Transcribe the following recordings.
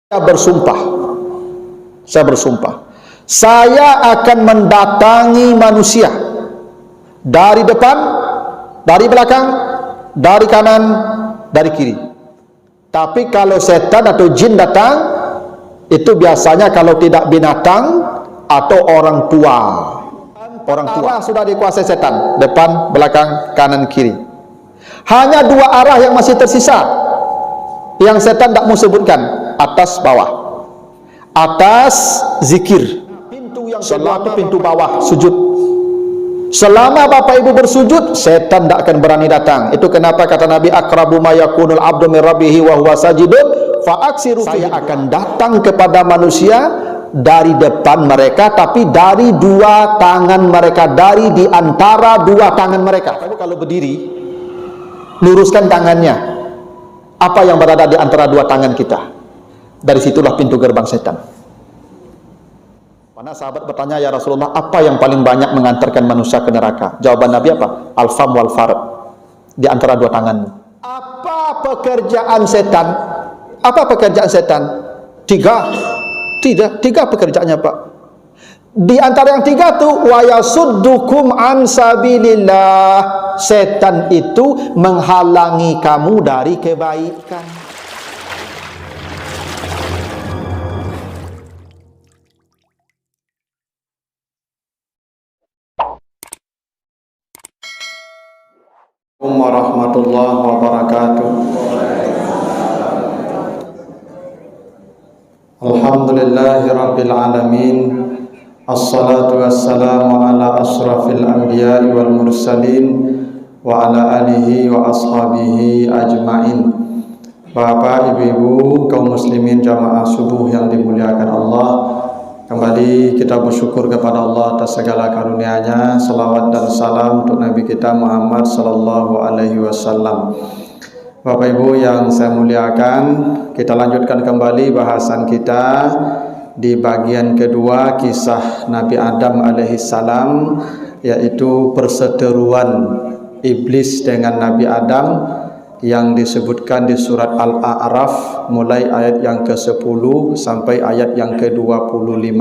Saya bersumpah, saya akan mendatangi manusia dari depan, dari belakang, dari kanan, dari kiri. Tapi kalau setan atau jin datang, itu biasanya kalau tidak binatang atau orang tua. Orang tua sudah dikuasai setan, depan, belakang, kanan, kiri. Hanya dua arah yang masih tersisa, yang setan tak mau sebutkan, atas bawah. Atas zikir, pintu yang kedua itu pintu bawah, sujud. Selama bapak ibu bersujud, setan tidak akan berani datang. Itu kenapa kata Nabi, aqrabu ma yakunul abdu min rabbihi wa huwa sajidun fa aksiru. Saya akan datang kepada manusia dari depan mereka, tapi dari dua tangan mereka, dari di antara dua tangan mereka. Kalau berdiri, luruskan tangannya. Apa yang berada di antara dua tangan kita? Dari situlah pintu gerbang setan. Mana sahabat bertanya, ya Rasulullah, apa yang paling banyak mengantarkan manusia ke neraka? Jawaban Nabi apa? Al-fam wal farad, di antara dua tanganmu. Apa pekerjaan setan? Apa pekerjaan setan? Tiga pekerjaannya, Pak. Di antara yang tiga tuh, wa yasuddukum an sabilillah. Setan itu menghalangi kamu dari kebaikan. Warahmatullahi wabarakatuh. Alhamdulillahi rabbil alamin. Assalatu wassalamu ala asrafil anbiya'i wal mursalin wa ala alihi wa ashabihi ajma'in. Bapak, ibu-ibu, kaum muslimin jamaah subuh yang dimuliakan Allah, kembali kita bersyukur kepada Allah atas segala karunia-Nya. Salawat dan salam untuk Nabi kita Muhammad sallallahu alaihi wasallam. Bapak Ibu yang saya muliakan, kita lanjutkan kembali bahasan kita di bagian kedua kisah Nabi Adam alaihissalam, yaitu perseteruan iblis dengan Nabi Adam yang disebutkan di surat Al-A'raf mulai ayat yang ke-10 sampai ayat yang ke-25.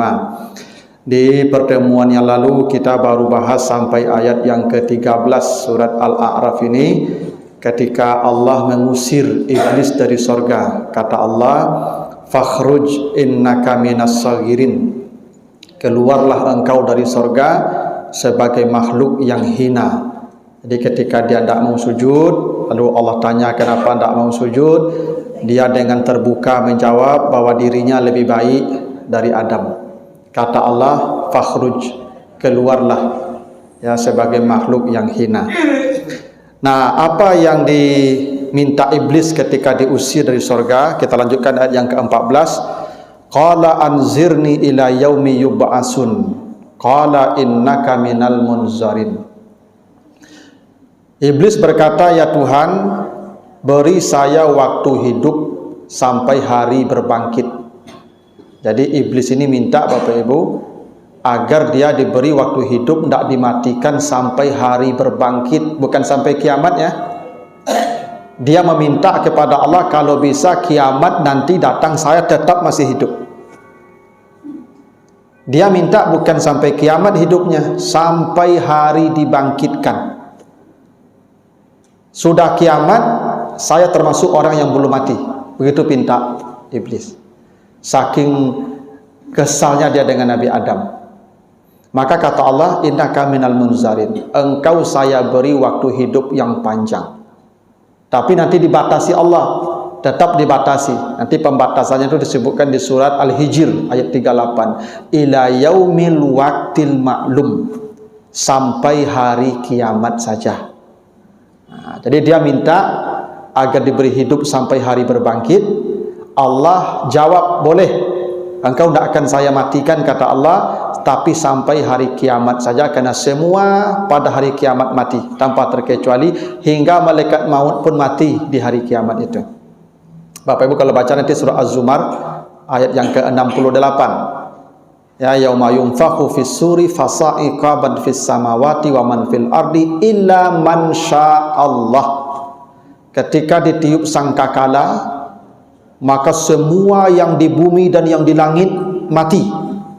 Di pertemuan yang lalu kita baru bahas sampai ayat yang ke-13 surat Al-A'raf ini, ketika Allah mengusir iblis dari sorga. Kata Allah, fakhruj innaka minas sagirin, keluarlah engkau dari sorga sebagai makhluk yang hina. Jadi ketika dia tidak mau sujud, lalu Allah tanya kenapa tidak mau sujud, dia dengan terbuka menjawab bahwa dirinya lebih baik dari Adam. Kata Allah, fakhruj, keluarlah ya sebagai makhluk yang hina. Nah, apa yang diminta iblis ketika diusir dari sorga? Kita lanjutkan ayat yang ke-14. Qala anzirni ila yaumi yub'asun. Qala innaka minal munzarin. Iblis berkata, ya Tuhan, beri saya waktu hidup sampai hari berbangkit. Jadi iblis ini minta, Bapak Ibu, agar dia diberi waktu hidup, tidak dimatikan sampai hari berbangkit, bukan sampai kiamat ya. Dia meminta kepada Allah, kalau bisa kiamat nanti datang saya tetap masih hidup. Dia minta bukan sampai kiamat hidupnya, sampai hari dibangkitkan. Sudah kiamat, saya termasuk orang yang belum mati. Begitu pinta iblis. Saking kesalnya dia dengan Nabi Adam. Maka kata Allah, innaka minal munzarin, engkau saya beri waktu hidup yang panjang. Tapi nanti dibatasi Allah, tetap dibatasi. Nanti pembatasannya itu disebutkan di surat Al-Hijr ayat 38. Ila yaumil waqtil ma'lum, sampai hari kiamat saja. Nah, jadi dia minta agar diberi hidup sampai hari berbangkit. Allah jawab, boleh, engkau tidak akan saya matikan, kata Allah, tapi sampai hari kiamat saja, karena semua pada hari kiamat mati tanpa terkecuali, hingga malaikat maut pun mati di hari kiamat itu. Bapak Ibu kalau baca nanti surah Az-Zumar ayat yang ke-68. Ya, yauma yunfakhu fis suri fasa'iqa man fis samawati wa man fil ardi illa man sya'allah. Ketika ditiup sangkakala, maka semua yang di bumi dan yang di langit mati.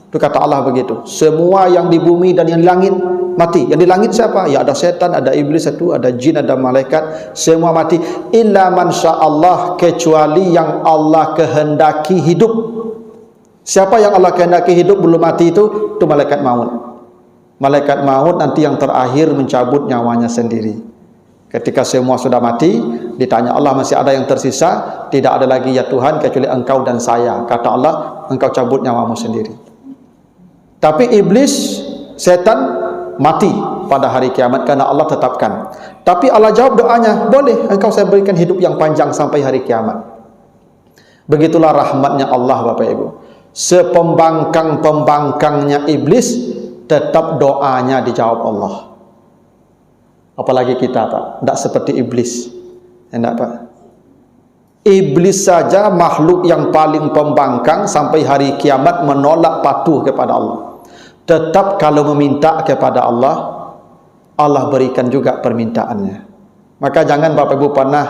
Itu kata Allah begitu. Semua yang di bumi dan yang di langit mati. Yang di langit siapa? Ya ada setan, ada iblis itu, ada jin, ada malaikat, semua mati. Illa man sya'allah, kecuali yang Allah kehendaki hidup. Siapa yang Allah kehendaki hidup belum mati itu malaikat maut. Malaikat maut nanti yang terakhir mencabut nyawanya sendiri. Ketika semua sudah mati, ditanya Allah, masih ada yang tersisa? Tidak ada lagi ya Tuhan kecuali Engkau dan saya. Kata Allah, engkau cabut nyawamu sendiri. Tapi iblis, setan mati pada hari kiamat karena Allah tetapkan. Tapi Allah jawab doanya, boleh engkau saya berikan hidup yang panjang sampai hari kiamat. Begitulah rahmatnya Allah Bapak Ibu. Sepembangkang-pembangkangnya iblis, tetap doanya dijawab Allah. Apalagi kita Pak, tidak seperti iblis. Tidak Pak. Iblis saja makhluk yang paling pembangkang sampai hari kiamat menolak patuh kepada Allah. Tetap kalau meminta kepada Allah, Allah berikan juga permintaannya. Maka jangan Bapak Ibu pernah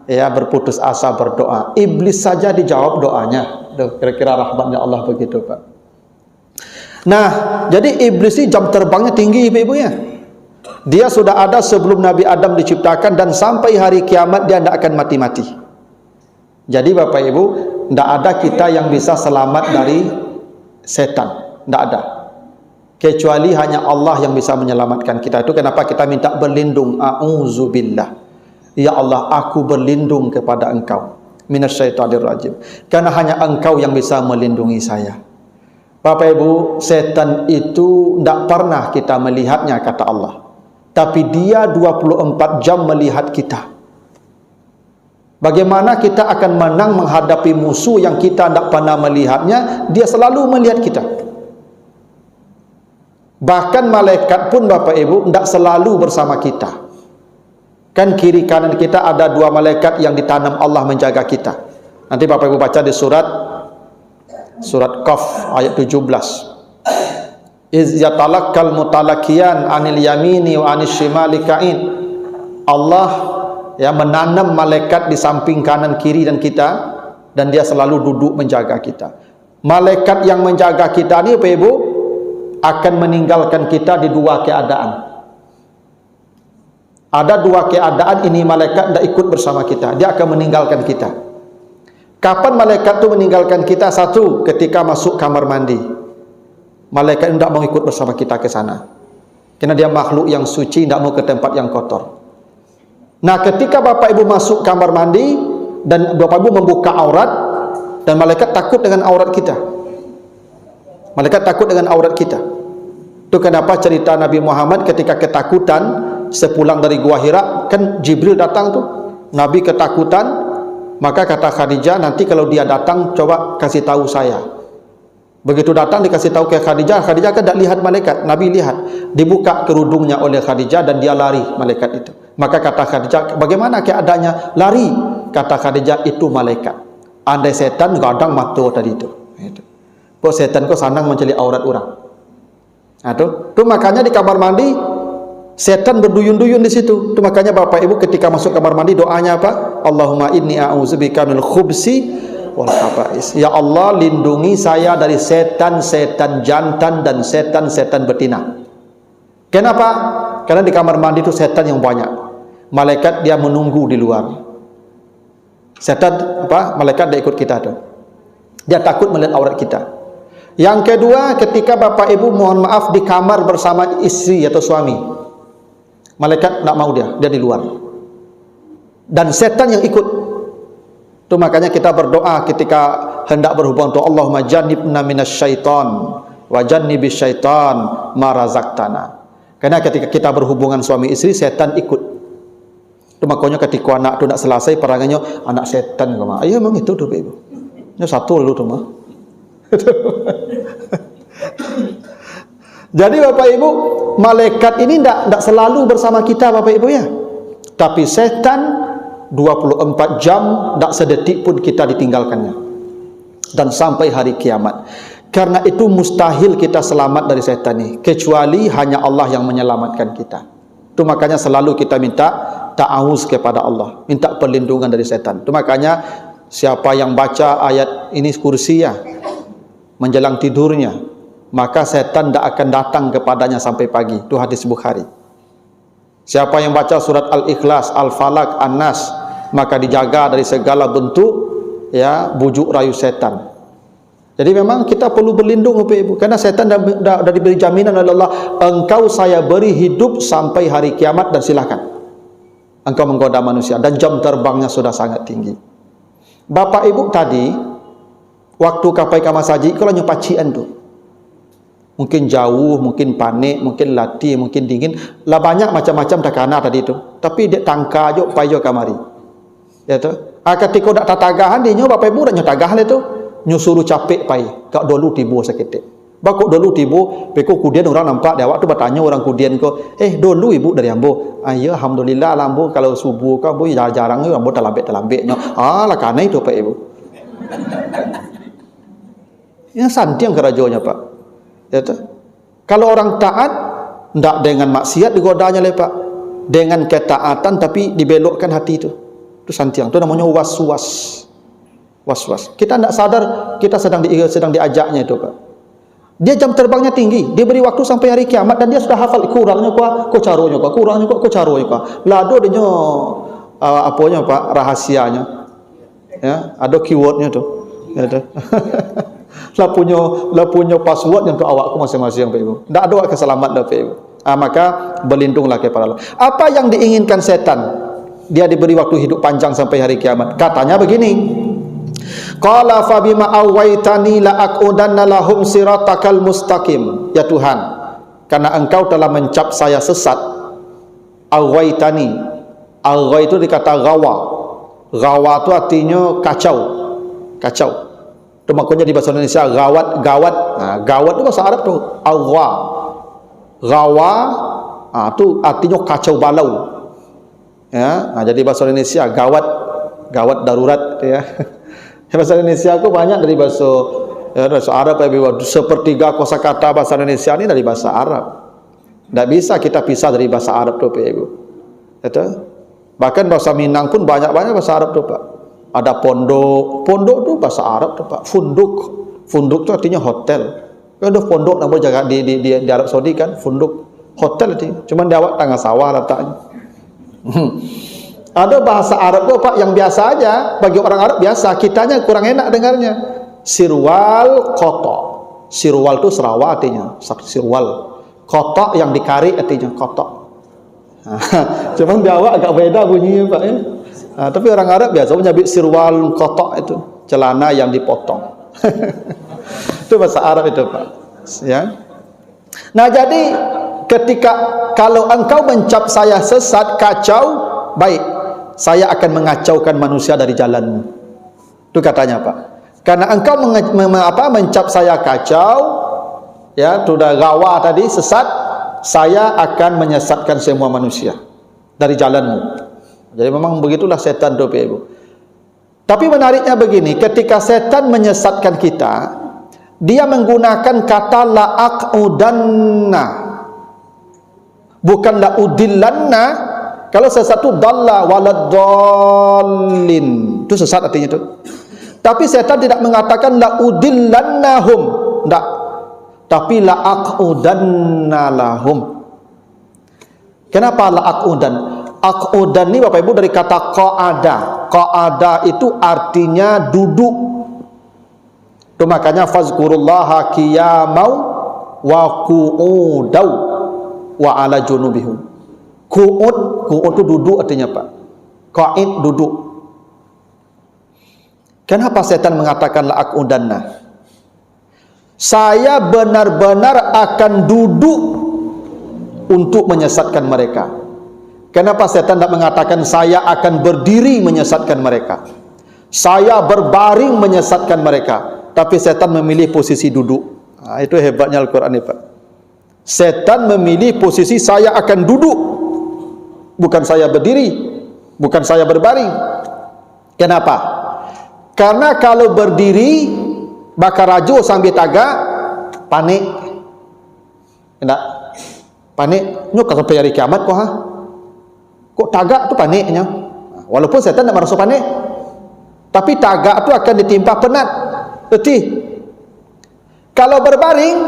berputus asa berdoa. Iblis saja dijawab doanya. Kira-kira rahmatnya Allah begitu Pak. Nah, jadi iblis ini jam terbangnya tinggi Ibu-ibu ya. Dia sudah ada sebelum Nabi Adam diciptakan dan sampai hari kiamat dia tidak akan mati-mati. Jadi Bapak Ibu, tidak ada kita yang bisa selamat dari setan. Tidak ada. Kecuali hanya Allah yang bisa menyelamatkan kita. Itu kenapa kita minta berlindung. A'udzubillah. Ya Allah, aku berlindung kepada Engkau minasyaitonir rajim. Karena hanya Engkau yang bisa melindungi saya. Bapak Ibu, setan itu tidak pernah kita melihatnya kata Allah. Tapi dia 24 jam melihat kita. Bagaimana kita akan menang menghadapi musuh yang kita tidak pernah melihatnya? Dia selalu melihat kita. Bahkan malaikat pun Bapak Ibu tidak selalu bersama kita. Kan kiri kanan kita ada dua malaikat yang ditanam Allah menjaga kita. Nanti Bapak Ibu baca di surat Qaf ayat 17. Iz yatalakkal mutalakiyan anil yamini wa anis shimali ka'in. Allah menanam malaikat di samping kanan kiri dan kita, dan dia selalu duduk menjaga kita. Malaikat yang menjaga kita ini Bapak Ibu akan meninggalkan kita di dua keadaan. Ada dua keadaan ini malaikat tidak ikut bersama kita. Dia akan meninggalkan kita. Kapan malaikat itu meninggalkan kita? Satu, ketika masuk kamar mandi. Malaikat tidak mau ikut bersama kita ke sana. Karena dia makhluk yang suci, tidak mau ke tempat yang kotor. Nah, ketika Bapak Ibu masuk kamar mandi dan Bapak Ibu membuka aurat, dan malaikat takut dengan aurat kita. Malaikat takut dengan aurat kita. Itu kenapa cerita Nabi Muhammad ketika ketakutan sepulang dari Gua Hira, kan Jibril datang tuh. Nabi ketakutan, maka kata Khadijah, nanti kalau dia datang coba kasih tahu saya. Begitu datang dikasih tahu ke Khadijah, Khadijah kan tidak lihat malaikat, Nabi lihat. Dibuka kerudungnya oleh Khadijah dan dia lari malaikat itu. Maka kata Khadijah, bagaimana keadaannya? Lari. Kata Khadijah, itu malaikat. Andai setan gadang mata tadi itu. Kok setan kok senang menceli aurat orang. Nah, tuh makanya di kamar mandi setan berduyun-duyun di situ. Itu makanya Bapak Ibu ketika masuk kamar mandi doanya apa? Allahumma inni a'udzubika minal khubsi wal khaba'is. Ya Allah, lindungi saya dari setan-setan jantan dan setan-setan betina. Kenapa? Karena di kamar mandi itu setan yang banyak. Malaikat dia menunggu di luar. Setan malaikat dia ikut kita tuh. Dia takut melihat aurat kita. Yang kedua, ketika Bapak Ibu mohon maaf di kamar bersama istri atau suami, malaikat tidak mau, dia di luar. Dan setan yang ikut. Itu makanya kita berdoa ketika hendak berhubungan tuh, Allahumma jannibna minasyaiton wa jannibis syaitan ma razaqtana. Karena ketika kita berhubungan suami istri, setan ikut. Itu makanya ketika anak itu tidak selesai perangannya, anak setan kemana? Iya memang itu tuh Ibu. Ini satu dulu tuh mah. Jadi Bapak Ibu, malaikat ini tidak selalu bersama kita Bapak Ibu ya. Tapi setan 24 jam, tidak sedetik pun kita ditinggalkannya. Dan sampai hari kiamat. Karena itu mustahil kita selamat dari setan ini, kecuali hanya Allah yang menyelamatkan kita. Itu makanya selalu kita minta ta'awuz kepada Allah, minta perlindungan dari setan. Itu makanya siapa yang baca ayat ini kursi ya menjelang tidurnya, maka setan tidak akan datang kepadanya sampai pagi. Itu hadis Bukhari. Siapa yang baca surat Al-Ikhlas, Al-Falaq, An-Nas, maka dijaga dari segala bentuk ya bujuk rayu setan. Jadi memang kita perlu berlindung Bapak Ibu, karena setan dah diberi jaminan oleh Allah, engkau saya beri hidup sampai hari kiamat dan silakan engkau menggoda manusia, dan jam terbangnya sudah sangat tinggi. Bapak Ibu tadi waktu kapai Kamas Haji kalau nyopacian tuh mungkin jauh, mungkin panik, mungkin latih, mungkin dingin, lah banyak macam-macam takana tadi itu. Tapi dia tangka jo payo kamari. Ya tu. Ketika dak tatagahan dia nyo Bapak Ibu dak nyotagah le tu. Nyusuruh capek pai. Kak dulu tibo seketik. Bakok dulu tibo, peko kudian orang nampak dia waktu bertanya orang kudian ko, dulu ibu dari ambo. Ya alhamdulillah lambo kalau subuh ka ambo jarang ambo talambek nyo. Lah kana itu Pak Ibu. Ya santiang kerajonya Pak. Ya, kalau orang taat tidak dengan maksiat digodanya le Pak, dengan ketaatan tapi dibelokkan hati itu santiang. Itu namanya was-was. Kita tidak sadar kita sedang diajaknya itu Pak. Dia jam terbangnya tinggi, dia beri waktu sampai hari kiamat, dan dia sudah hafal kurangnya ko caronya ko. Lado dia apanya Pak, rahasianya. Ya, ada keywordnya tuh. Ya tuh. lah punya password untuk awakku masing-masing Pak Ibu. Tak ada keselamat dah Pak Ibu. Maka berlindunglah kepada Allah. Apa yang diinginkan setan? Dia diberi waktu hidup panjang sampai hari kiamat. Katanya begini. Qala fa bima awaitani la aqudanna lahum siratakal mustaqim. Ya Tuhan, karena engkau telah mencap saya sesat. Awaitani. Awa itu dikata gawa. Gawa itu artinya kacau. Itu maknanya di bahasa Indonesia gawat. Gawat itu bahasa Arab tuh awa. Gawa itu artinya kacau balau. Ya, jadi bahasa Indonesia gawat darurat ya. Bahasa Indonesia aku banyak dari bahasa Arab sepertiga kosakata bahasa Indonesia ini dari bahasa Arab. Tidak bisa kita pisah dari bahasa Arab tuh Pak Ibu. Itu. Bahkan bahasa Minang pun banyak bahasa Arab tuh Pak. Ada pondok tu bahasa Arab tu Pak. Funduk tu artinya hotel. Ada pondok nama jaga di Arab Saudi kan, funduk hotel itu. Cuman di awak tengah sawah letaknya. Ada bahasa Arab tu Pak yang biasa aja, bagi orang Arab biasa, kitanya kurang enak dengarnya. Sirwal kotok. Sirwal tu Sarawak artinya, sirwal. Kotok yang dikari artinya kotok. Cuman di awak agak beda bunyinya Pak ya. Tapi orang Arab biasa menyebut sirwal kotok itu, celana yang dipotong. Itu bahasa Arab itu Pak. Ya. Nah jadi ketika kalau engkau mencap saya sesat, kacau, baik, saya akan mengacaukan manusia dari jalanmu. Itu katanya Pak. Karena engkau mencap saya kacau, ya sudah gawa tadi sesat, saya akan menyesatkan semua manusia dari jalanmu. Jadi memang begitulah setan itu Ibu. Tapi menariknya begini, ketika setan menyesatkan kita, dia menggunakan kata la'aqudanna, bukan la'udillanna. Kalau sesat itu dalla waladdallin, itu sesat artinya itu. Tapi setan tidak mengatakan la'udillannahum, tidak, tapi la'aqudanna lahum. Kenapa la'aqudan? Aqudan ini Bapak Ibu dari kata qa'ada. Qa'ada itu artinya duduk. Itu makanya fazkurullaha qiyamau wa qu'udau wa ala junubihum. Qu'ud itu duduk artinya Pak. Qa'id duduk. Kenapa setan mengatakan la'aqudanna? Saya benar-benar akan duduk untuk menyesatkan mereka. Kenapa setan tidak mengatakan saya akan berdiri menyesatkan mereka, saya berbaring menyesatkan mereka, tapi setan memilih posisi duduk. Itu hebatnya Al-Quran ini Pak. Setan memilih posisi saya akan duduk, bukan saya berdiri, bukan saya berbaring. Kenapa? Karena kalau berdiri bakar rajo sambil tagak, panik. Tidak panik nyuk sampai hari kiamat kok kok tagak tu paniknya. Walaupun setan tidak merasa panik. Tapi tagak tu akan ditimpa penat, letih. Kalau berbaring,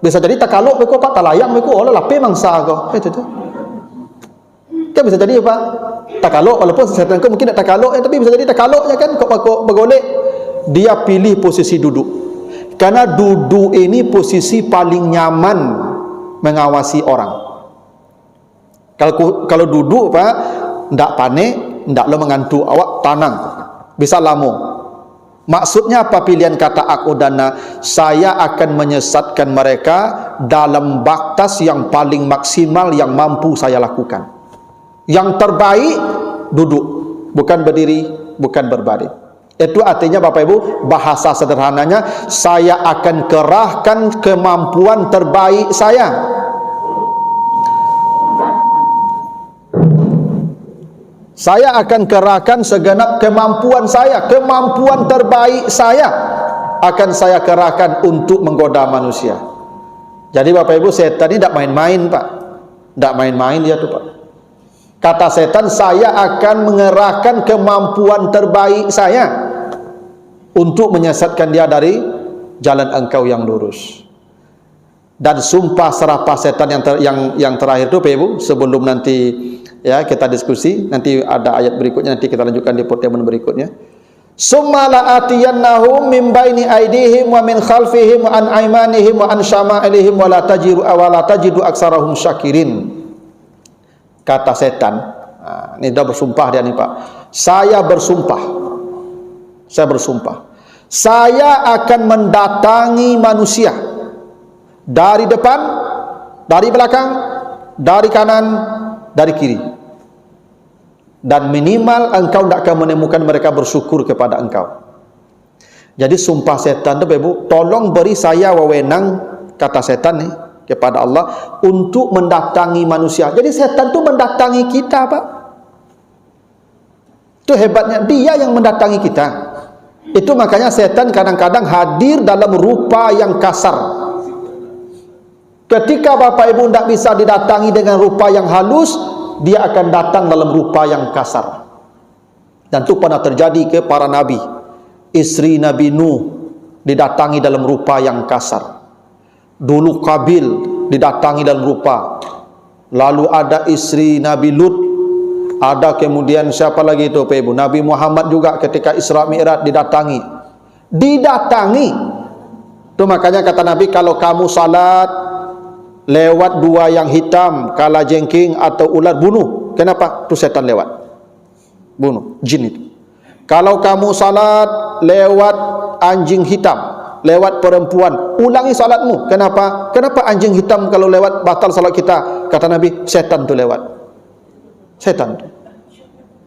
bisa jadi takaluk mereka, Pak, talayang mereka, olah lapis mangsa kau. Itu tu. Kan bisa jadi apa? Takaluk, walaupun setan kau mungkin tak takaluk, tapi bisa jadi takaluknya kan, kau bergolek. Dia pilih posisi duduk. Karena duduk ini posisi paling nyaman mengawasi orang. Kalau duduk, Pak, ndak panik, ndak lo mengantuk, awak tenang, bisa lama. Maksudnya apa pilihan kata Aqudana? Saya akan menyesatkan mereka dalam batas yang paling maksimal yang mampu saya lakukan. Yang terbaik duduk, bukan berdiri, bukan berbaring. Itu artinya Bapak Ibu, bahasa sederhananya, saya akan kerahkan kemampuan terbaik saya. Saya akan kerahkan segenap kemampuan saya, kemampuan terbaik saya akan saya kerahkan untuk menggoda manusia. Jadi Bapak Ibu, setan ini tidak main-main, Pak. Tidak main-main dia tuh, Pak. Kata setan, saya akan mengerahkan kemampuan terbaik saya untuk menyesatkan dia dari jalan engkau yang lurus. Dan sumpah serapah setan yang terakhir itu, Bapak Ibu, sebelum nanti ya kita diskusi, nanti ada ayat berikutnya, nanti kita lanjutkan di pertemuan berikutnya. Summa la'atiyannahum min baini aydihim wa min khalfihim wa an aymanihim wa an syama'ilihim wa la tajidu aksarahum syakirin. Kata setan, ini dah bersumpah dia nih, Pak. Saya bersumpah, saya akan mendatangi manusia dari depan, dari belakang, dari kanan, dari kiri, dan minimal engkau tidak akan menemukan mereka bersyukur kepada engkau. Jadi sumpah setan tu, Ibu, tolong beri saya wewenang, kata setan nih kepada Allah, untuk mendatangi manusia. Jadi setan tu mendatangi kita, Pak. Itu hebatnya, dia yang mendatangi kita. Itu makanya setan kadang-kadang hadir dalam rupa yang kasar. Ketika Bapak Ibu tidak bisa didatangi dengan rupa yang halus, dia akan datang dalam rupa yang kasar. Dan itu pernah terjadi ke para nabi. Istri Nabi Nuh didatangi dalam rupa yang kasar. Dulu Qabil didatangi dalam rupa. Lalu ada istri Nabi Lut. Ada kemudian siapa lagi itu, Pak Ibu? Nabi Muhammad juga ketika Isra Mi'raj didatangi. Itu makanya kata Nabi, kalau kamu salat lewat dua yang hitam, kala jengking atau ular, bunuh. Kenapa? Itu setan lewat. Bunuh, jin itu. Kalau kamu salat lewat anjing hitam, lewat perempuan, ulangi salatmu. Kenapa? Kenapa anjing hitam kalau lewat batal salat kita? Kata Nabi, setan tu lewat. Setan tu.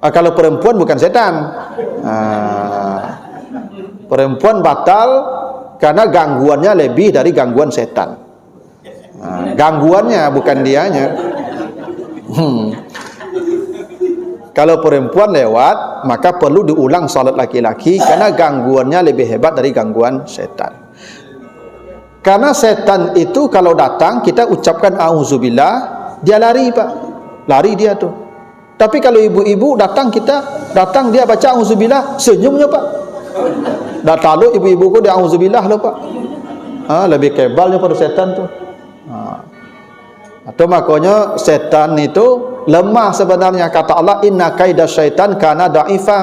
Kalau perempuan bukan setan. Perempuan batal karena gangguannya lebih dari gangguan setan. Gangguannya bukan dianya. Kalau perempuan lewat, maka perlu diulang salat laki-laki karena gangguannya lebih hebat dari gangguan setan. Karena setan itu kalau datang kita ucapkan auzubillah, dia lari, Pak. Lari dia tuh. Tapi kalau ibu-ibu datang, dia baca auzubillah, senyumnya, Pak. Dah tahu ibu-ibu ko dia auzubillah loh, Pak. Lebih kebalnya pada setan tuh. Atau makanya setan itu lemah sebenarnya. Kata Allah, inna kaida syaitan kana da'ifa.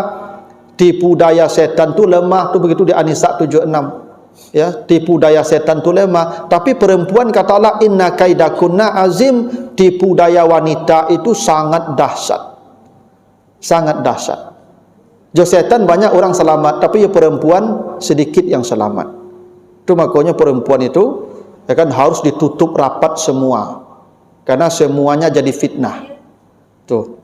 Tipu daya setan tu lemah. Tu begitu di An-Nisa 76. Ya, tipu daya setan tu lemah. Tapi perempuan, kata Allah, inna kaida kunna azim. Tipu daya wanita itu sangat dahsyat. Sangat dahsyat. Jo setan banyak orang selamat, tapi ya perempuan sedikit yang selamat. Itu makanya perempuan itu ya kan harus ditutup rapat semua. Karena semuanya jadi fitnah. Tuh.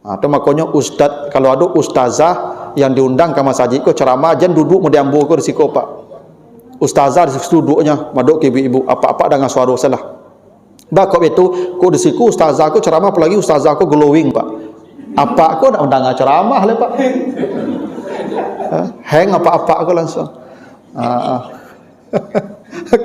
Itu makanya ustaz, kalau ada ustazah yang diundang ke masjid ko ceramah, jangan duduk mau diambil ko risiko, Pak. Ustazah di situ duduknya, maduk ke ibu-ibu, apa-apa dengan suara salah. Bakop itu ko di situ ustazah ko ceramah, apalagi ustazah ko glowing, Pak. Apa ko nak undang ceramah le, Pak. Hang apa-apa ko langsung.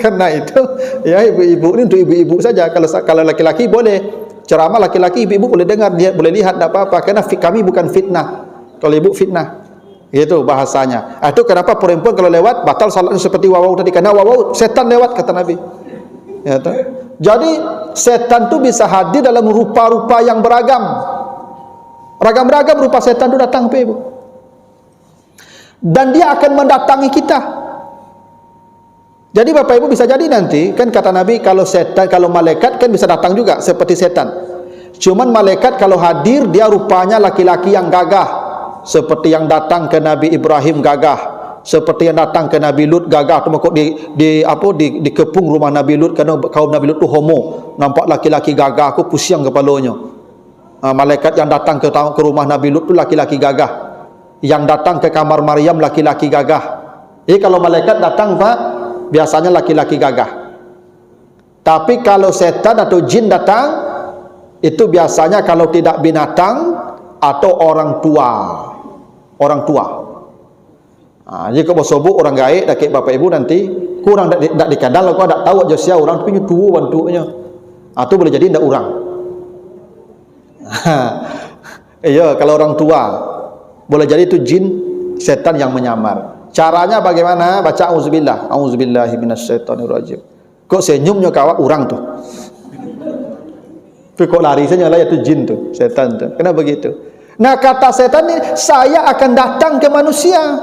Karena itu ya ibu-ibu ini untuk ibu-ibu saja. Kalau laki-laki boleh ceramah, laki-laki ibu-ibu boleh dengar, dia boleh lihat, tidak apa-apa. Karena kami bukan fitnah. Kalau ibu fitnah, Itu bahasanya. Itu kenapa perempuan kalau lewat batal salatnya seperti wawau tadi, karena wawau setan lewat kata Nabi. Ya, jadi setan tu bisa hadir dalam rupa-rupa yang beragam. Ragam-ragam rupa setan tu datang Ibu. Dan dia akan mendatangi kita. Jadi Bapak Ibu bisa jadi nanti kan kata Nabi, kalau setan, kalau malaikat kan bisa datang juga seperti setan. Cuman malaikat kalau hadir dia rupanya laki-laki yang gagah. Seperti yang datang ke Nabi Ibrahim gagah, seperti yang datang ke Nabi Lut gagah. Tu makut dikepung rumah Nabi Lut kerana kaum Nabi Lut tu homo. Nampak laki-laki gagah, aku pusing kepalanya. Malaikat yang datang ke rumah Nabi Lut tu laki-laki gagah. Yang datang ke kamar Maryam laki-laki gagah. Jadi kalau malaikat datang Pak, biasanya laki-laki gagah. Tapi kalau setan atau jin datang, itu biasanya kalau tidak binatang atau orang tua. Orang tua. Jika bersobuk orang gaib dekat Bapak Ibu nanti kurang tak dikadal, kau tak tahu aja sia orang punya tua bentuknya. Itu boleh jadi ndak orang. Iya, kalau orang tua boleh jadi itu jin setan yang menyamar. Caranya bagaimana? Baca auzubillah, auzubillahi minasyaitonirrajim. Kok senyumnya kawak orang tu. Tapi kok lari saja lah itu jin tu, setan tu. Kenapa begitu? Nah kata setan ini, saya akan datang ke manusia.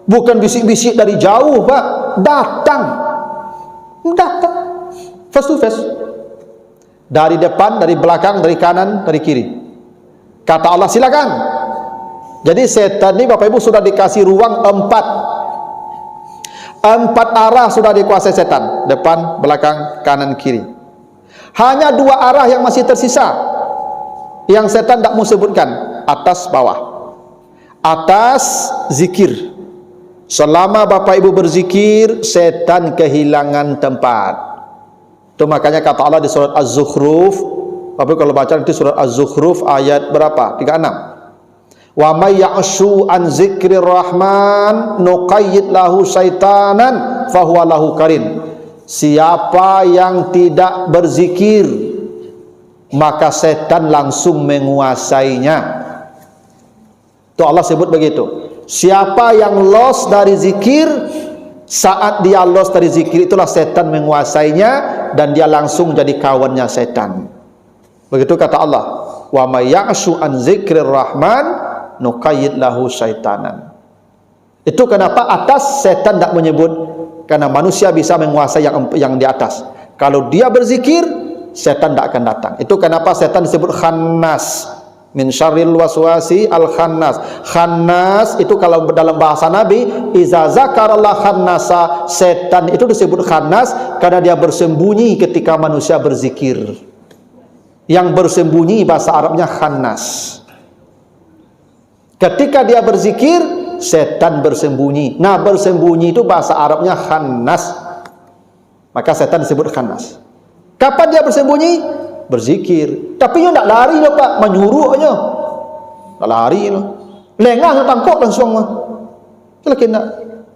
Bukan bisik-bisik dari jauh Pak. Datang. Face to face. Dari depan, dari belakang, dari kanan, dari kiri. Kata Allah silakan. Jadi setan ini Bapak Ibu sudah dikasih ruang 4 arah sudah dikuasai setan. Depan, belakang, kanan, kiri. Hanya 2 arah yang masih tersisa, yang setan tak mau sebutkan. Atas bawah. Atas zikir. Selama Bapak Ibu berzikir, setan kehilangan tempat. Itu makanya kata Allah di surat Az-Zukhruf. Bapak Ibu kalau baca itu surat Az-Zukhruf ayat berapa? 36. Wa may ya'shu an zikrir rahman nuqayyid lahu syaitanan fahuwa lahu qarin. Siapa yang tidak berzikir, maka setan langsung menguasainya. Tu Allah sebut begitu. Siapa yang lost dari zikir, saat dia lost dari zikir itulah setan menguasainya dan dia langsung jadi kawannya setan. Begitu kata Allah. Wa may ya'shu an zikrir rahman nuqayyid lahu syaitanan. Itu kenapa atas setan tak menyebut, karena manusia bisa menguasai yang di atas. Kalau dia berzikir, setan tak akan datang. Itu kenapa setan disebut khannas. Min syarril waswasi al-khannas. Khannas itu kalau dalam bahasa Nabi, iza zakarallah khannasa, setan itu disebut khannas karena dia bersembunyi ketika manusia berzikir. Yang bersembunyi bahasa Arabnya khannas. Ketika dia berzikir, setan bersembunyi. Nah, bersembunyi itu bahasa Arabnya khannas. Maka setan disebut khannas. Kapan dia bersembunyi? Berzikir. Tapi dia tak lari loh Pak, menyuruhnya. Tak lari loh. Lengah dia tangkuk langsung mah. Lagi nak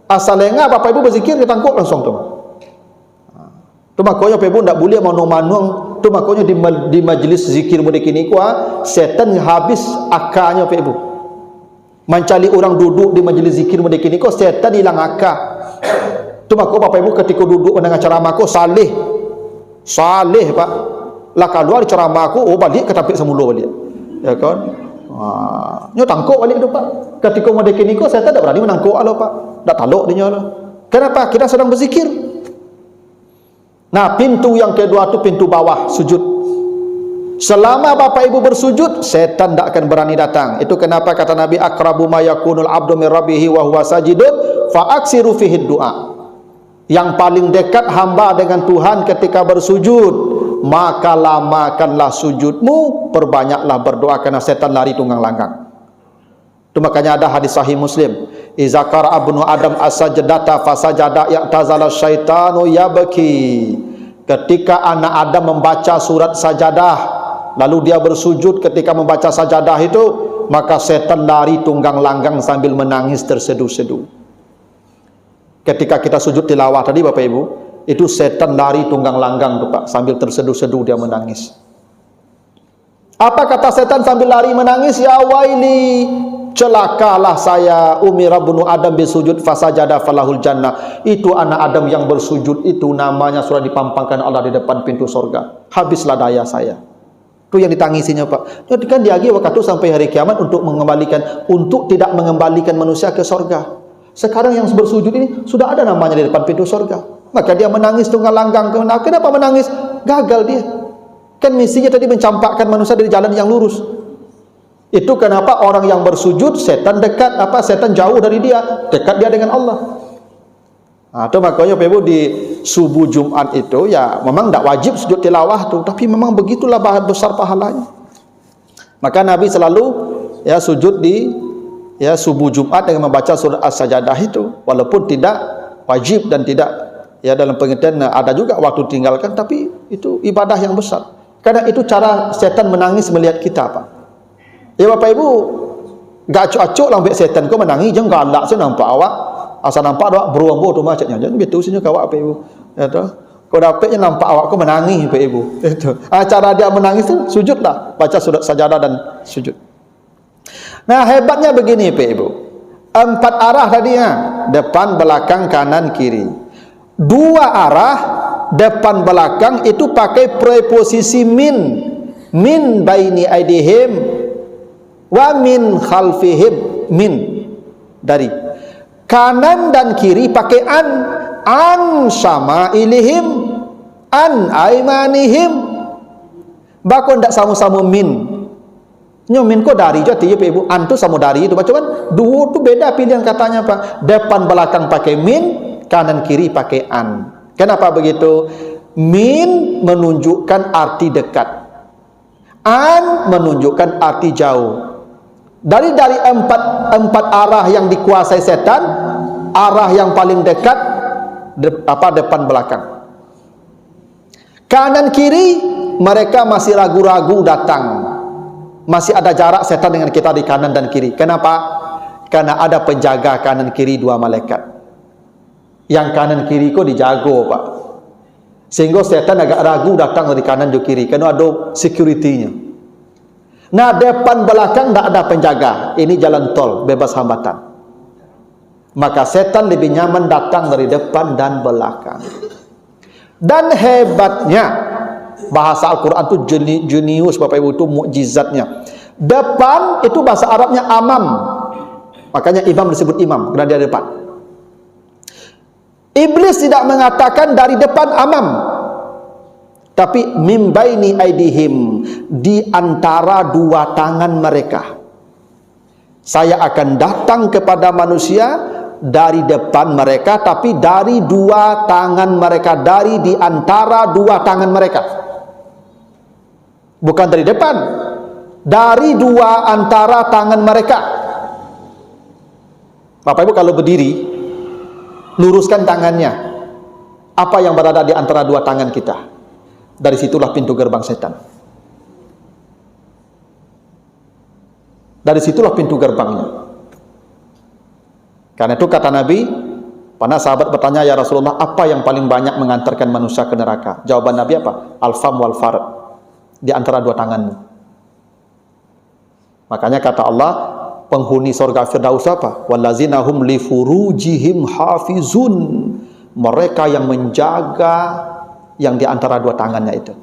asal lengah Bapak Ibu berzikir dia tangkuk langsung tu. Tu makanya Bapak Ibu tak boleh manuang-manuang. Tu makanya di majlis zikir mudi kini kuah, setan habis akalnya Bapak Ibu. Mencari orang duduk di majlis zikir mudi kini kuah, setan hilang akal. Tu makanya Bapak Ibu ketika duduk mendengar ceramah aku salih Pak. Lah keluar ceramah aku, balik ke tapik semula balik. Ya kan? Nyo tangkuk balik tu Pak. Ketika mau dekini ko, saya tak berani menangkuk alo Pak. Tak taluk dia lah. Kenapa? Kita sedang berzikir. Nah, pintu yang kedua tu pintu bawah, sujud. Selama Bapak Ibu bersujud, setan tak akan berani datang. Itu kenapa kata Nabi, aqrabu ma yakunul abdu min rabbihi wa huwa sajidun fa aksiru fihi du'a. Yang paling dekat hamba dengan Tuhan ketika bersujud, maka lamakanlah sujudmu, perbanyaklah berdoa, karena setan lari tunggang langgang. Itu makanya ada hadis sahih Muslim, iza qara ibnu adam as-sajdata fasajada ya'tazala syaitanu yabki. Ketika anak Adam membaca surat sajadah, lalu dia bersujud, ketika membaca sajadah itu, maka setan lari tunggang langgang sambil menangis terseduh-seduh. Ketika kita sujud tilawah tadi Bapak Ibu, itu setan lari tunggang langgang tuh Pak, sambil terseduh-seduh dia menangis. Apa kata setan sambil lari menangis? Ya waili, celakalah saya, umira bunu Adam bisujud fasajada falahul jannah. Itu anak Adam yang bersujud itu namanya sudah dipampangkan Allah di depan pintu surga. Habislah daya saya. Itu yang ditangisinya Pak. Jadi kan diagi waktu sampai hari kiamat untuk tidak mengembalikan manusia ke surga. Sekarang yang bersujud ini sudah ada namanya di depan pintu surga. Maka dia menangis tunggal langgang. Kenapa menangis? Gagal dia. Kan misinya tadi mencampakkan manusia dari jalan yang lurus. Itu kenapa orang yang bersujud setan dekat, setan jauh dari dia, dekat dia dengan Allah. Itu makanya Ibu di subuh Jumat itu ya memang tidak wajib sujud tilawah tuh, tapi memang begitulah besar pahalanya. Maka Nabi selalu ya sujud di subuh Jumat dengan membaca surah As-Sajdah itu, walaupun tidak wajib dan tidak dalam pengertian ada juga waktu tinggalkan, tapi itu ibadah yang besar. Karena itu cara setan menangis melihat kita Pak. Ya Bapak Ibu, gak acuk-acuk lah ambil setan kau menangis, jangan galak saya nampak awak. Asal nampak awak beruang tu macamnya. Jangan betul sini kawak Bapak Ibu. Ya tu. Kau dapatnya nampak awak kau menangis Bapak Ibu. Itu. Cara dia menangis tu sujudlah, baca surat sajadah dan sujud. Nah, hebatnya begini Bapak Ibu. 4 arah tadi depan, belakang, kanan, kiri. 2 arah depan belakang itu pakai preposisi min baini aidihim wa min khalfihim, dari kanan dan kiri pakai an sama ilihim, an aimanihim, bakon ndak sama-sama min kok dari jadi ya Ibu, an tu sama dari itu macam kan dua tu beda pilihan katanya Pak. Depan belakang pakai min, kanan kiri pakai an. Kenapa begitu? Min menunjukkan arti dekat, an menunjukkan arti jauh. Dari empat arah yang dikuasai setan, arah yang paling dekat depan belakang. Kanan kiri mereka masih ragu-ragu datang. Masih ada jarak setan dengan kita di kanan dan kiri. Kenapa? Karena ada penjaga kanan kiri 2 malaikat. Yang kanan kiri kok dijago Pak, sehingga setan agak ragu datang dari kanan dan kiri karena ada security-nya. Nah, depan belakang tidak ada penjaga, ini jalan tol bebas hambatan, maka setan lebih nyaman datang dari depan dan belakang. Dan hebatnya bahasa Al-Quran itu jenius Bapak Ibu, itu mukjizatnya. Depan itu bahasa Arabnya amam, makanya imam disebut imam karena dia depan. Iblis tidak mengatakan dari depan amam, tapi mim baini aidihim, di antara 2 tangan mereka. Saya akan datang kepada manusia dari depan mereka, tapi dari 2 tangan mereka, dari di antara 2 tangan mereka. Bukan dari depan, dari 2 antara tangan mereka. Bapak Ibu kalau berdiri, luruskan tangannya. Apa yang berada di antara 2 tangan kita? Dari situlah pintu gerbang setan. Dari situlah pintu gerbangnya. Karena itu kata Nabi, para sahabat bertanya, ya Rasulullah, apa yang paling banyak mengantarkan manusia ke neraka? Jawaban Nabi apa? Al-fam wal farad, di antara 2 tanganmu. Makanya kata Allah, penghuni surga Firdaus apa? Wallazina hum li furujihim hafizun, mereka yang menjaga yang di antara 2 tangannya itu.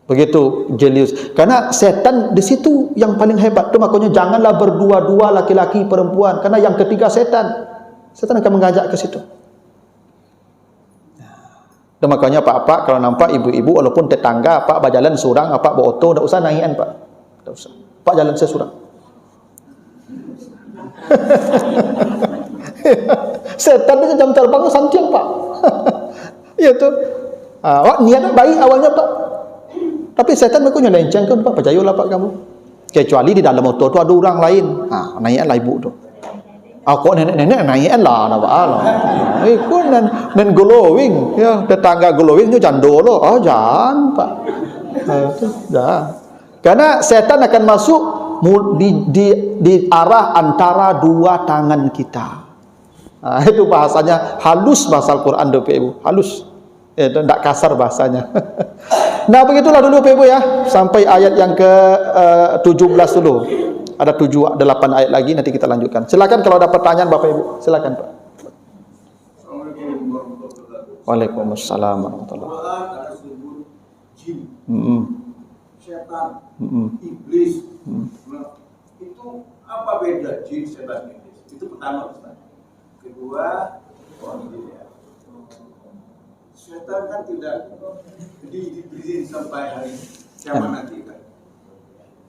Begitu jelius. Karena setan di situ yang paling hebat. Itu makanya janganlah berdua-dua laki-laki perempuan, karena yang ketiga setan akan mengajak ke situ. Itu makanya Pak kalau nampak ibu-ibu walaupun tetangga Pak berjalan surang, bawa oto, tidak usah naikan Pak. Tidak usah. Pak jalan saya surang. Setan itu jam terbangnya santiang Pak. Iya tuh. Niatnya baik awalnya Pak, tapi setan makanya lenceng kan Pak, percayalah Pak kamu. Kecuali di dalam motor tu ada orang lain. Naiklah ibu tu. Kok nenek-nenek naiklah nak Allah. Ikut dan glowing, ya tetangga glowing tu jando lo. Jangan Pak. Jangan. Karena setan akan masuk di arah antara 2 tangan kita. Itu bahasanya halus, bahasa Al-Quran Bapak Ibu, halus. Tidak kasar bahasanya. Nah begitulah dulu Bapak Ibu ya, sampai ayat yang ke 17 dulu. Ada 8 ayat lagi, nanti kita lanjutkan. Silakan kalau ada pertanyaan Bapak Ibu, silakan Pak. Waalaikumsalam warahmatullahi wabarakatuh. Setan, iblis. Nah, itu apa beda jin, setan, iblis? Itu pertama, Ustaz. Kedua, setan kan tidak diberi sampai hari kiamat nanti kan.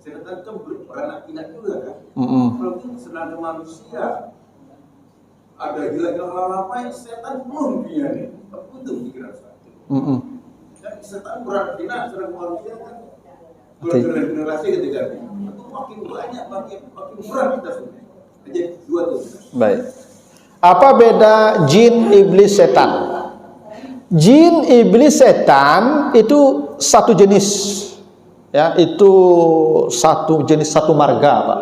Setan itu beranak pinak juga kan. Kalau itu sedang manusia, ada gila-gila apa yang setan belum dia nih. Aku itu pikiran saya. Dan setan beranak pinak sedang manusia kan. Generasi ketiga itu makin banyak, makin berat kita semua. Jadi dua tuh. Baik. Apa beda jin, iblis, setan? Jin, iblis, setan itu satu jenis. Ya, itu satu jenis, satu marga, Pak.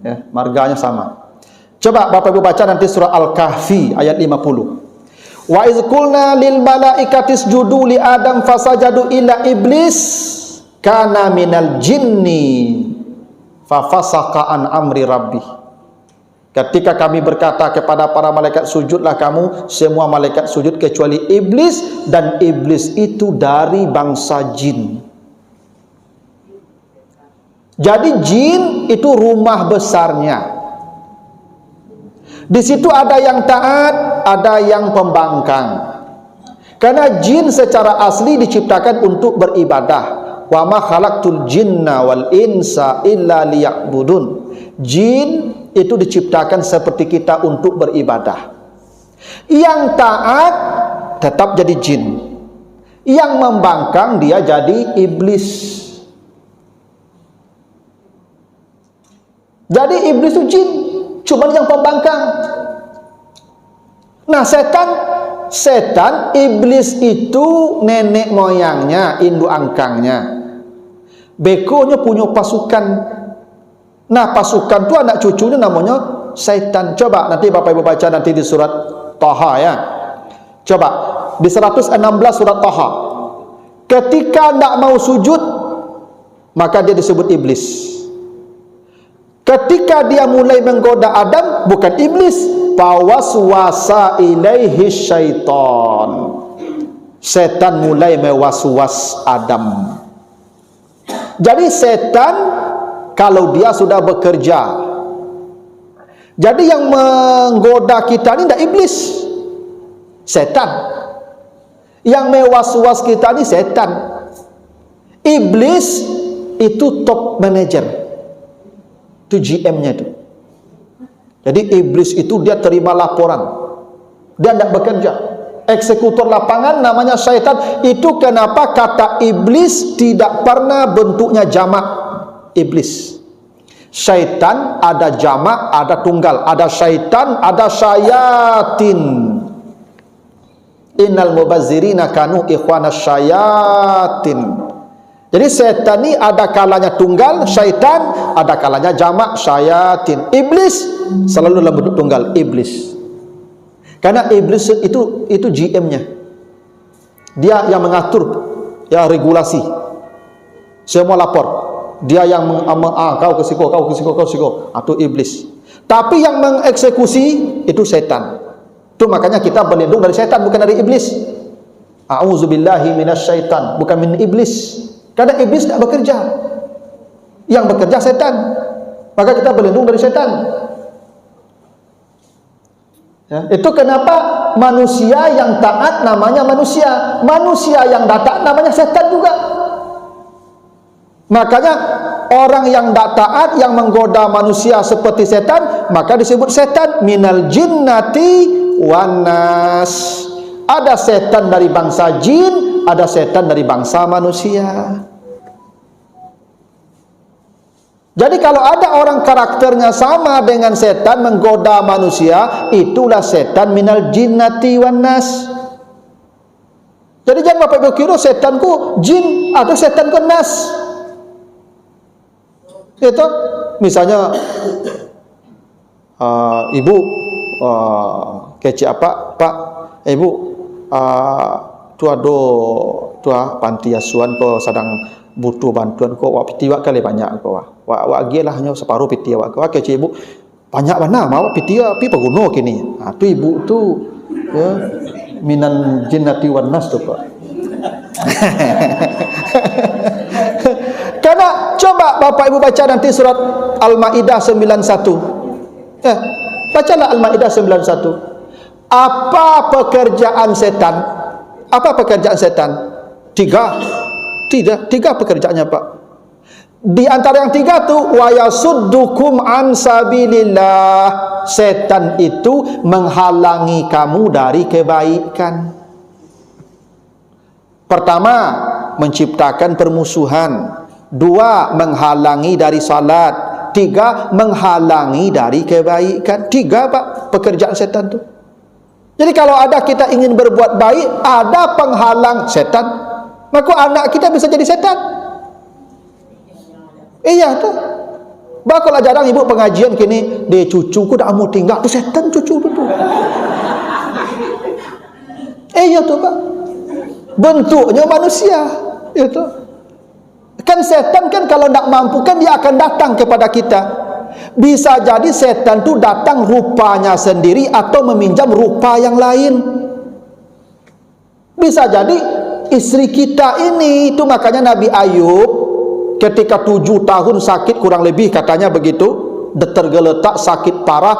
Ya, marganya sama. Coba Bapak Ibu baca nanti surah Al-Kahfi ayat 50. Wa iz qulna lil malaikati isjudu li Adam fasajadu illa iblis kana minal jinni fafasaqa an amri rabbih. Ketika kami berkata kepada para malaikat, sujudlah kamu, semua malaikat sujud kecuali iblis, dan iblis itu dari bangsa jin. Jadi jin itu rumah besarnya. Di situ ada yang taat, ada yang pembangkang. Karena jin secara asli diciptakan untuk beribadah. Wa ma khalaqtul jinna wal insa illa liya'budun. Jin itu diciptakan seperti kita untuk beribadah. Yang taat tetap jadi jin. Yang membangkang dia jadi iblis. Jadi iblis itu jin, cuman yang pembangkang. Nah, setan iblis itu nenek moyangnya, induk angkangnya. Bekonya punya pasukan. Nah, pasukan itu anak cucunya namanya setan. Coba nanti Bapak Ibu baca nanti di surat Taha ya. Coba di 116 surat Taha. Ketika tidak mau sujud, maka dia disebut iblis. Ketika dia mulai menggoda Adam, bukan iblis, fawaswasa ilaihi syaitan. Setan mulai mewaswas Adam. Jadi setan kalau dia sudah bekerja, jadi yang menggoda kita ini tidak iblis, setan. Yang mewaswas kita ini setan. Iblis itu top manager, itu GM-nya itu. Jadi iblis itu dia terima laporan, dia tidak bekerja. Eksekutor lapangan namanya syaitan. Itu kenapa kata iblis tidak pernah bentuknya jamak. Iblis, syaitan ada jamak, ada tunggal. Ada syaitan, ada syayatin. Innal mubazzirina kanu ikhwana syayatin. Jadi setan ini ada kalanya tunggal, syaitan, ada kalanya jamak, syayatin. Iblis selalu dalam bentuk tunggal, iblis. Karena iblis itu GM-nya. Dia yang mengatur, ya regulasi. Semua lapor. Dia yang kau ke siko, kau ke siko, kau siko. Itu iblis. Tapi yang mengeksekusi itu setan. Itu makanya kita berlindung dari setan, bukan dari iblis. A'udzubillahi minasyaitan, bukan min iblis. Karena iblis tidak bekerja. Yang bekerja setan. Maka kita berlindung dari setan. Ya, itu kenapa manusia yang taat namanya manusia, manusia yang tidak taat namanya setan juga. Makanya orang yang tidak taat, yang menggoda manusia seperti setan, maka disebut setan. Minal jinnati wan nas. Ada setan dari bangsa jin, ada setan dari bangsa manusia. Jadi kalau ada orang karakternya sama dengan setan menggoda manusia, itulah setan minal jinnati wan nas. Jadi jangan Bapak Ibu kira setanku jin atau setanku nas. Itu misalnya ibu kece apa Pak, ibu tua panti asuhan ko sedang butuh bantuan kau, awak piti awak kali banyak kau. Awak agilah hanya separuh piti awak. Kau ke ibu banyak mana? Awak piti awak pi peguno kini. Tu ibu tu ya minan jinnati wan nas tu Pak. Karena coba Bapak Ibu baca nanti surat Al-Maidah 91. Bacalah Al-Maidah 91. Apa pekerjaan setan? Apa pekerjaan setan? Tiga pekerjaannya Pak. Di antara yang tiga tu wa yasuddukum an sabilillah. Setan itu menghalangi kamu dari kebaikan. Pertama, menciptakan permusuhan. Dua, menghalangi dari salat. Tiga, menghalangi dari kebaikan. Tiga Pak pekerjaan setan tu. Jadi kalau ada kita ingin berbuat baik, ada penghalang setan, maka anak kita bisa jadi setan. Iya tu. Bakalah jarang ibu pengajian kini, dia cucuku dah mau tinggal tu setan cucu betul. Iya tu Pak. Bentuknya manusia. Itu. Kan setan kan kalau tak mampu kan dia akan datang kepada kita. Bisa jadi setan tu datang rupanya sendiri atau meminjam rupa yang lain. Bisa jadi istri kita ini, itu makanya Nabi Ayub ketika 7 tahun sakit kurang lebih katanya begitu, tergeletak sakit parah,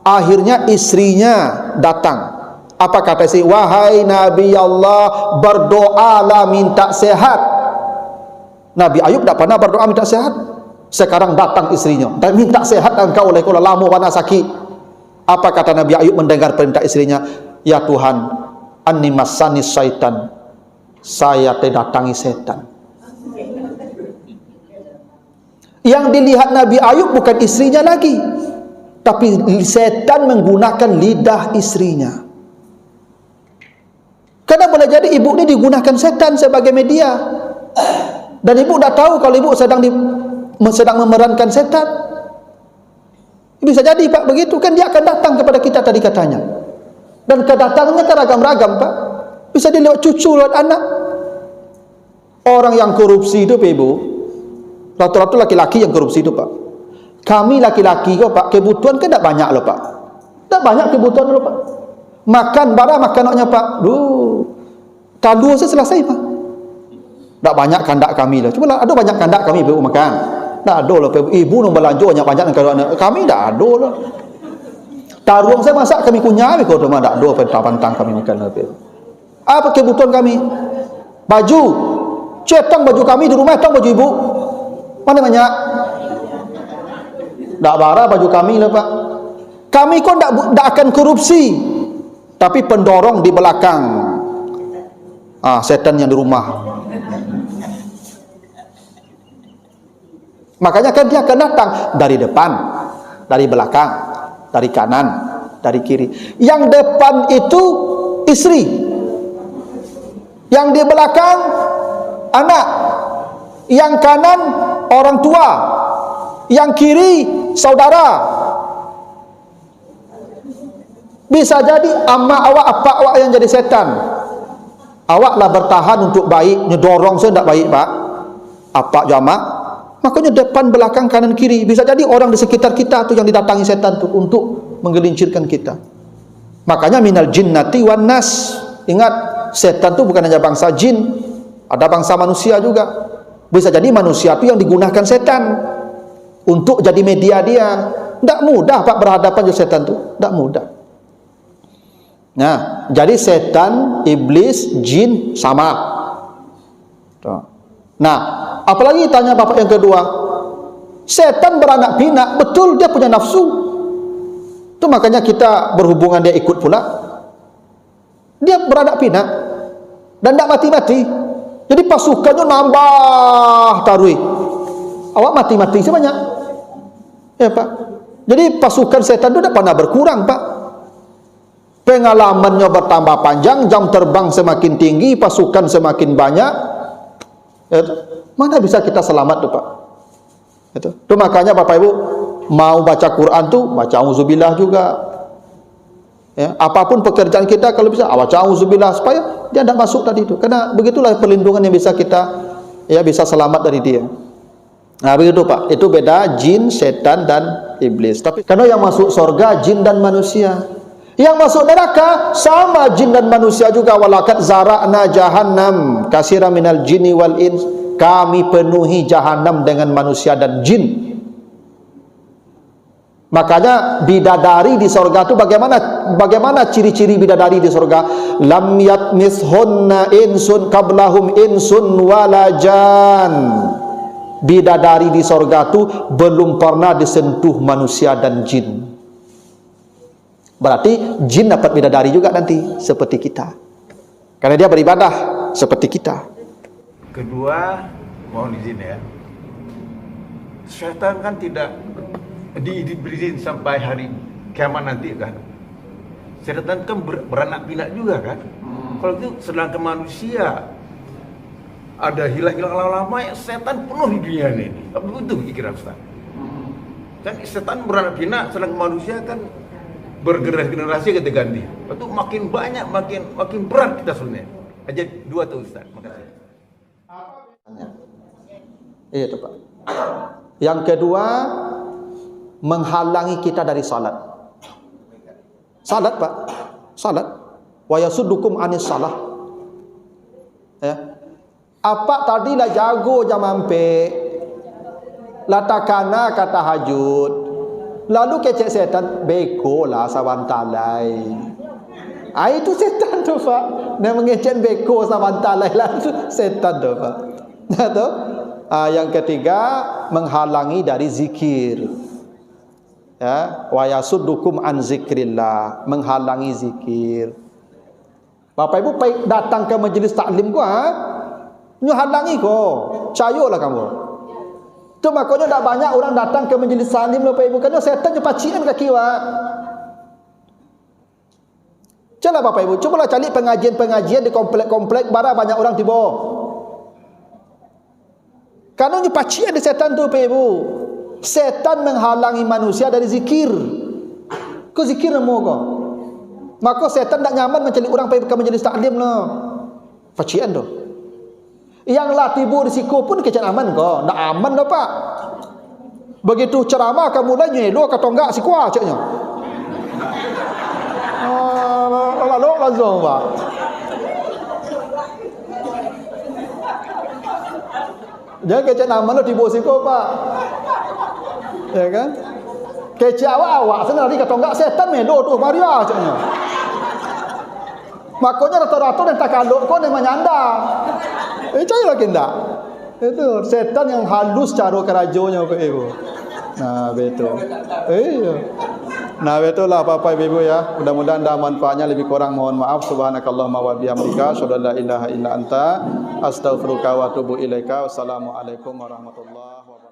akhirnya istrinya datang. Apa kata istri? Wahai Nabi Allah, berdoalah minta sehat. Nabi Ayub tak pernah berdoa minta sehat. Sekarang datang istrinya dan minta sehat engkau oleh kau lama wana sakit. Apa kata Nabi Ayub mendengar perintah istrinya? Ya Tuhan, anni massani syaitan, saya terdatangi setan. Yang dilihat Nabi Ayub bukan istrinya lagi, tapi setan menggunakan lidah istrinya. Karena boleh jadi ibu ini digunakan setan sebagai media. Dan ibu dah tahu kalau ibu sedang memerankan setan. Bisa jadi Pak begitu kan, dia akan datang kepada kita tadi katanya. Dan kedatangannya kan ragam-ragam Pak. Bisa dia lewat cucu, lewat anak. Orang yang korupsi itu Pak Ibu, rata-rata laki-laki yang korupsi itu Pak. Kami laki-laki kok Pak, kebutuhan kan tak banyak loh Pak. Tak banyak kebutuhan loh Pak. Makan barang makanannya Pak. Kaldu saya selesai Pak. Tak banyak kandak kami lah. Cuma ada banyak kandak kami Ibu makan. Tak ada lah ibu nak belanja banyak-banyak kalau kami tak ada lah. Taruang saya masak kami kunyah kalau cuma tak ada pantang kami makan lah. Apa kebutuhan kami? Baju. Cetang baju kami di rumah, tang baju ibu. Mana banyak? Tak bara baju kami lah Pak. Kami kok tak akan korupsi, tapi pendorong di belakang. Setan yang di rumah. Makanya kan dia akan datang dari depan, dari belakang, dari kanan, dari kiri. Yang depan itu istri, yang di belakang anak, yang kanan orang tua, yang kiri saudara. Bisa jadi ama awak, apa awak yang jadi setan. Awaklah bertahan untuk baik, nyedorong saya tidak baik Pak. Apa jamaah? Makanya depan, belakang, kanan, kiri. Bisa jadi orang di sekitar kita tu yang didatangi setan tu untuk menggelincirkan kita. Makanya minal jinnati wan nas. Ingat, setan tu bukan hanya bangsa jin, ada bangsa manusia juga. Bisa jadi manusia tu yang digunakan setan untuk jadi media dia. Tak mudah Pak berhadapan dengan setan tu. Tak mudah. Nah, jadi setan, iblis, jin sama. Nah, apalagi tanya bapak yang kedua, setan beranak pinak, betul dia punya nafsu. Itu makanya kita berhubungan dia ikut pula. Dia beranak pinak dan tak mati-mati. Jadi pasukannya nambah tarui. Awak mati-mati sebanyak. Ya Pak. Jadi pasukan setan itu tak pernah berkurang Pak. Pengalamannya bertambah panjang, jam terbang semakin tinggi, pasukan semakin banyak. Mana bisa kita selamat tu Pak? Itu makanya Bapak Ibu mau baca Quran tu baca auzubillah juga. Ya, apapun pekerjaan kita kalau bisa baca auzubillah supaya dia tidak masuk tadi itu. Karena begitulah perlindungan yang bisa kita ya bisa selamat dari dia. Nah begitu Pak, itu beda jin, setan dan iblis. Tapi karena yang masuk surga jin dan manusia, yang masuk neraka sama jin dan manusia juga. Walaqad zara'na jahannam katsiran minal jinni wal ins, kami penuhi jahanam dengan manusia dan jin. Makanya bidadari di surga itu bagaimana ciri-ciri bidadari di surga? Lam yatmishunna insun qablahum insun walajan. Bidadari di surga itu belum pernah disentuh manusia dan jin. Berarti jin dapat bidadari juga nanti seperti kita, karena dia beribadah seperti kita. Kedua, mohon izin ya, syaitan kan tidak diberi sampai hari kiamat nanti kan. Syaitan kan beranak pinak juga kan. Kalau itu sedangkan manusia ada hilang-hilang lama, setan penuh di dunia ini. Apa begitu pikiran Ustaz? Kan setan beranak pinak, sedangkan manusia kan bergenerasi-generasi kita ganti. Itu makin banyak, makin berat kita sebenarnya. Aja dua tuh Ustaz. Makasih. Iya itu Pak. Yang kedua, menghalangi kita dari salat. Salat Pak, salat. Wa yasuddukum anis salah. Ya. Apa tadi lah jago jam ampe, latakana kata hajud, lalu kecek setan beko lah sawantalai. Itu setan tu Pak. Dia mengecek beko sawantalai lah, setan tu Pak. Nah tu. Yang ketiga, menghalangi dari zikir. Ya, wa yasuddukum an zikrillah, menghalangi zikir. Bapak Ibu baik datang ke majlis taklim ku nyu halangi ko, cayolah kamu. Tu makanya tak banyak orang datang ke majlis taklim Bapak Ibu, kerana setan je pacian kaki wa. Coba Bapak Ibu, cubalah cari pengajian-pengajian di komplek-komplek bara banyak orang tiba. Karena nyu pacian di setan tu Bapak Ibu. Setan menghalangi manusia dari zikir. Kau zikir nemu kau. Maka setan tak nyaman mencari orang pergi ke majlis taklim lah. Facian tu. Yang lah tibu risiko pun kecil aman kau. Tak aman dah Pak. Begitu ceramah kamu dah nyelo ke tonggak si kuah caknya. Lalu langsung Pak. Jangan kecil aman lah tibu risiko Pak. Ya kan? Kecil awak sana lari ke tonggak setan melo tu Maria caknya. Makanya rata-rata dan takaluk kau yang menyanda. Cari lagi enggak? Itu setan yang halus cara kerajonya Bapak Ibu. Nah, betul. Iya. Nah, betul lah Bapak Ibu ya. Mudah-mudahan ada manfaatnya, lebih kurang mohon maaf. Subhanakallahumma wa bihamdika asyhadu an la ilaha illa anta astaghfiruka wa atubu ilaika. Wassalamualaikum warahmatullahi wabarakatuh.